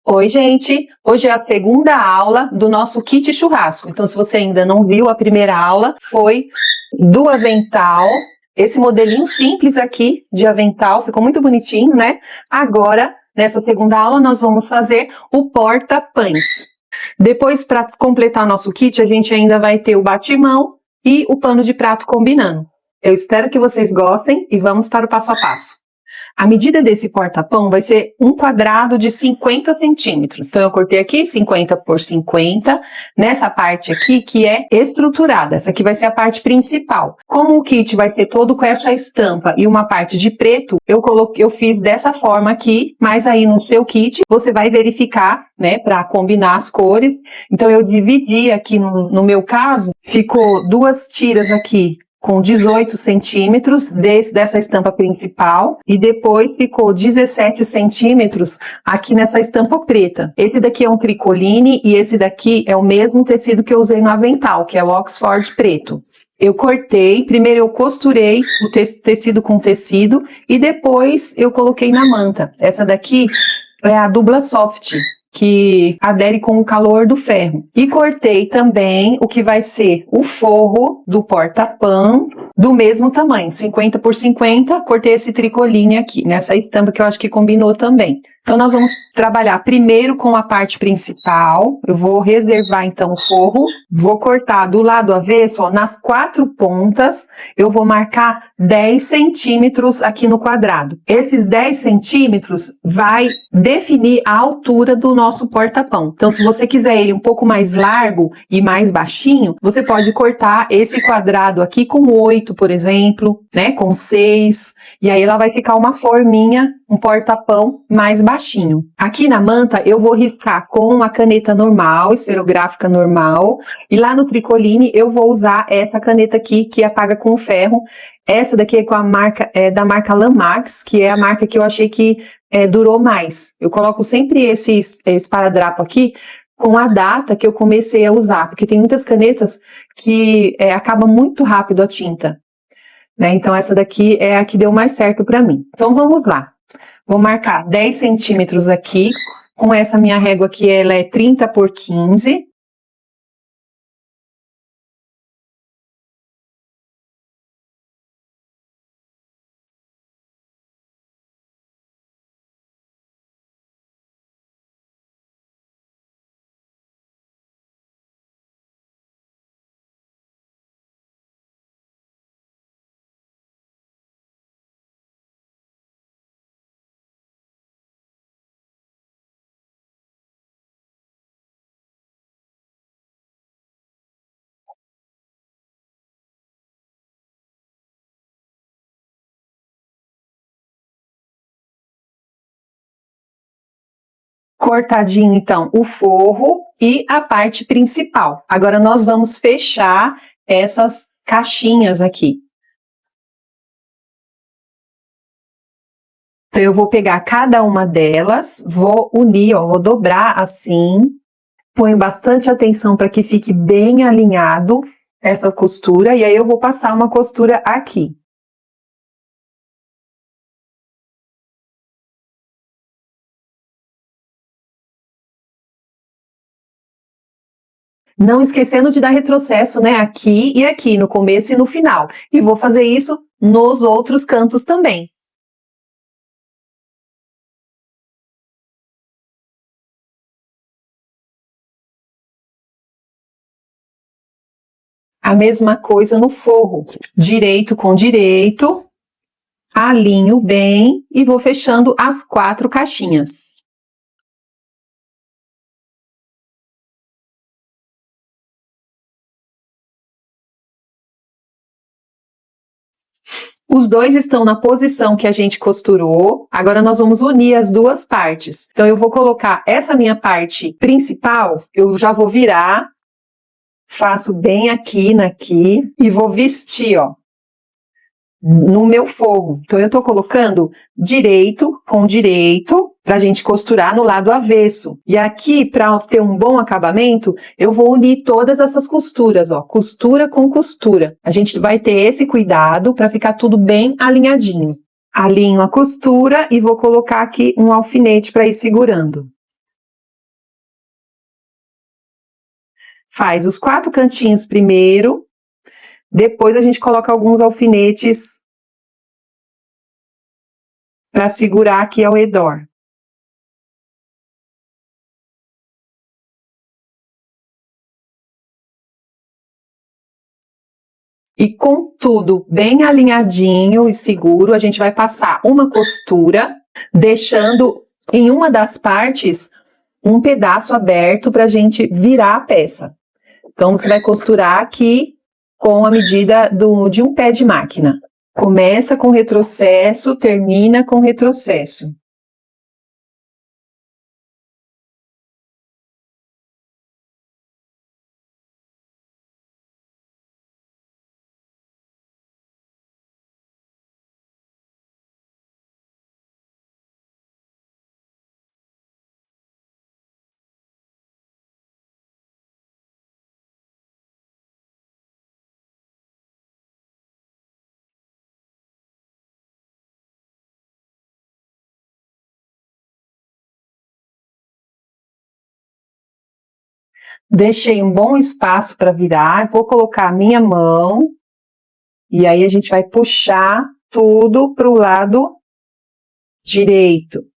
Oi, gente! Hoje é a segunda aula do nosso kit churrasco. Então, se você ainda não viu, a primeira aula foi do avental. Esse modelinho simples aqui de avental, ficou muito bonitinho, né? Agora, nessa segunda aula, nós vamos fazer o porta-pães. Depois, para completar nosso kit, a gente ainda vai ter o batimão e o pano de prato combinando. Eu espero que vocês gostem e vamos para o passo a passo. A medida desse porta-pão vai ser um quadrado de 50 centímetros. Então, eu cortei aqui 50 por 50, nessa parte aqui que é estruturada. Essa aqui vai ser a parte principal. Como o kit vai ser todo com essa estampa e uma parte de preto, eu fiz dessa forma aqui, mas aí no seu kit você vai verificar, né, para combinar as cores. Então, eu dividi aqui no meu caso, ficou duas tiras aqui com 18 centímetros dessa estampa principal e depois ficou 17 centímetros aqui nessa estampa preta. Esse daqui é um cricoline e esse daqui é o mesmo tecido que eu usei no avental, que é o Oxford preto. Eu cortei, primeiro eu costurei o tecido com tecido e depois eu coloquei na manta. Essa daqui é a dupla soft, que adere com o calor do ferro. E cortei também o que vai ser o forro do porta-pão do mesmo tamanho, 50 por 50, cortei esse tricoline aqui, nessa estampa que eu acho que combinou também. Então, nós vamos trabalhar primeiro com a parte principal. Eu vou reservar, então, o forro. Vou cortar do lado avesso, ó, nas 4 pontas, eu vou marcar 10 centímetros aqui no quadrado. Esses 10 centímetros vai definir a altura do nosso porta-pão. Então, se você quiser ele um pouco mais largo e mais baixinho, você pode cortar esse quadrado aqui com 8, por exemplo, né, com 6. E aí, ela vai ficar uma forminha, um porta-pão mais baixinho. Aqui na manta eu vou riscar com a caneta normal, esferográfica normal, e lá no tricoline eu vou usar essa caneta aqui que apaga com ferro. Essa daqui é com a marca, da marca Lamax, que é a marca que eu achei que durou mais. Eu coloco sempre esse esparadrapo aqui com a data que eu comecei a usar, porque tem muitas canetas que acaba muito rápido a tinta, né? Então essa daqui é a que deu mais certo para mim. Então vamos lá. Vou marcar 10 centímetros aqui, com essa minha régua aqui, ela é 30 por 15. Cortadinho, então, o forro e a parte principal. Agora, nós vamos fechar essas caixinhas aqui. Então, eu vou pegar cada uma delas, vou unir, ó, vou dobrar assim. Ponho bastante atenção para que fique bem alinhado essa costura, e aí eu vou passar uma costura aqui. Não esquecendo de dar retrocesso, né, aqui e aqui, no começo e no final. E vou fazer isso nos outros cantos também. A mesma coisa no forro, direito com direito, alinho bem e vou fechando as 4 caixinhas. Os dois estão na posição que a gente costurou, agora nós vamos unir as duas partes. Então, eu vou colocar essa minha parte principal, eu já vou virar, faço bem aqui e vou vestir, ó, no meu forro. Então, eu tô colocando direito com direito, pra gente costurar no lado avesso. E aqui, pra ter um bom acabamento, eu vou unir todas essas costuras, ó, costura com costura. A gente vai ter esse cuidado pra ficar tudo bem alinhadinho. Alinho a costura e vou colocar aqui um alfinete pra ir segurando. faz os 4 cantinhos primeiro, depois a gente coloca alguns alfinetes para segurar aqui ao redor. E com tudo bem alinhadinho e seguro, a gente vai passar uma costura, deixando em uma das partes um pedaço aberto para a gente virar a peça. Então, você vai costurar aqui com a medida de um pé de máquina. Começa com retrocesso, termina com retrocesso. Deixei um bom espaço para virar, vou colocar a minha mão, e aí a gente vai puxar tudo para o lado direito.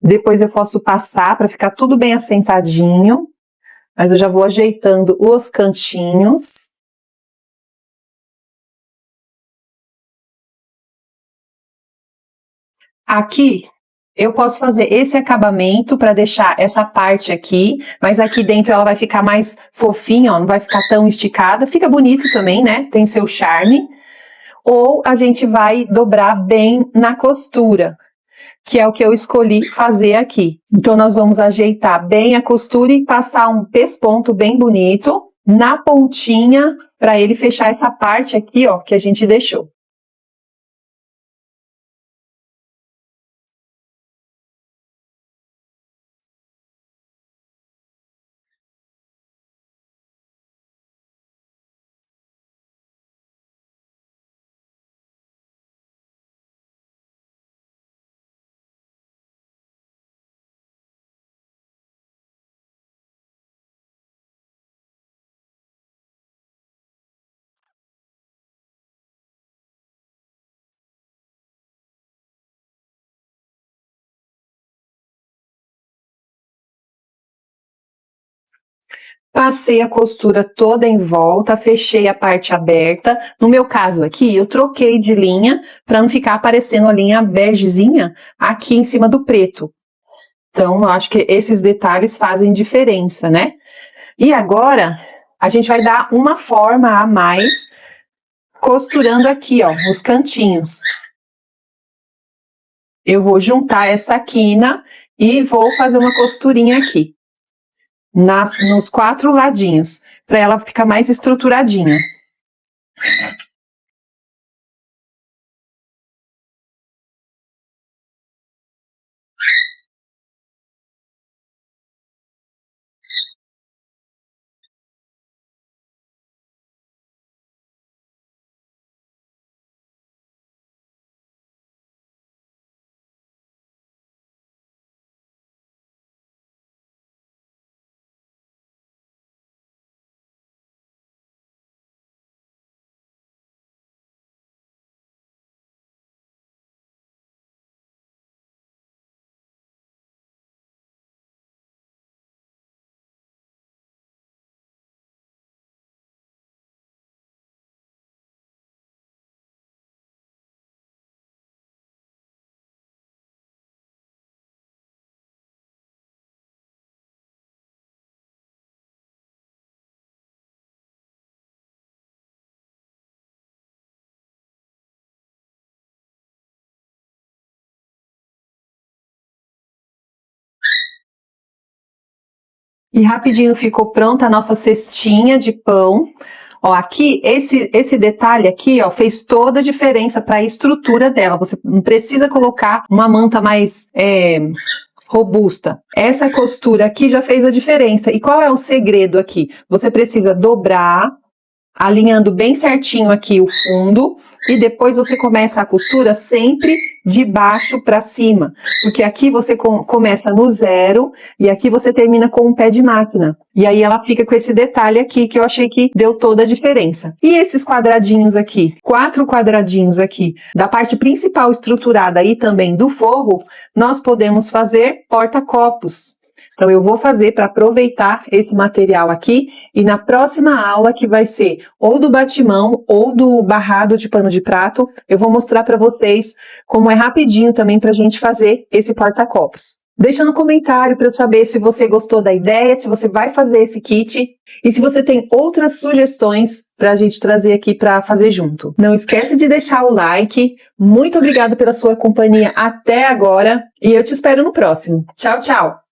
Depois eu posso passar para ficar tudo bem assentadinho, mas eu já vou ajeitando os cantinhos. Aqui eu posso fazer esse acabamento para deixar essa parte aqui, mas aqui dentro ela vai ficar mais fofinha, ó, não vai ficar tão esticada. Fica bonito também, né? Tem seu charme. Ou a gente vai dobrar bem na costura, que é o que eu escolhi fazer aqui. Então, nós vamos ajeitar bem a costura e passar um pesponto bem bonito na pontinha para ele fechar essa parte aqui, ó, que a gente deixou. Passei a costura toda em volta, fechei a parte aberta. No meu caso aqui, eu troquei de linha para não ficar aparecendo a linha begezinha aqui em cima do preto. Então, eu acho que esses detalhes fazem diferença, né? E agora, a gente vai dar uma forma a mais, costurando aqui, ó, nos cantinhos. Eu vou juntar essa quina e vou fazer uma costurinha aqui. Nos 4 ladinhos, para ela ficar mais estruturadinha. E rapidinho ficou pronta a nossa cestinha de pão. Ó, aqui, esse detalhe aqui, ó, fez toda a diferença para a estrutura dela. Você não precisa colocar uma manta mais robusta. Essa costura aqui já fez a diferença. E qual é o segredo aqui? Você precisa dobrar alinhando bem certinho aqui o fundo, e depois você começa a costura sempre de baixo para cima, porque aqui você começa no 0 e aqui você termina com um pé de máquina. E aí ela fica com esse detalhe aqui que eu achei que deu toda a diferença. E esses quadradinhos aqui, 4 quadradinhos aqui, da parte principal estruturada e também do forro, nós podemos fazer porta-copos. Então, eu vou fazer para aproveitar esse material aqui e na próxima aula, que vai ser ou do batimão ou do barrado de pano de prato, eu vou mostrar para vocês como é rapidinho também para a gente fazer esse porta-copos. Deixa no comentário para eu saber se você gostou da ideia, se você vai fazer esse kit e se você tem outras sugestões para a gente trazer aqui para fazer junto. Não esquece de deixar o like. Muito obrigada pela sua companhia até agora e eu te espero no próximo. Tchau, tchau!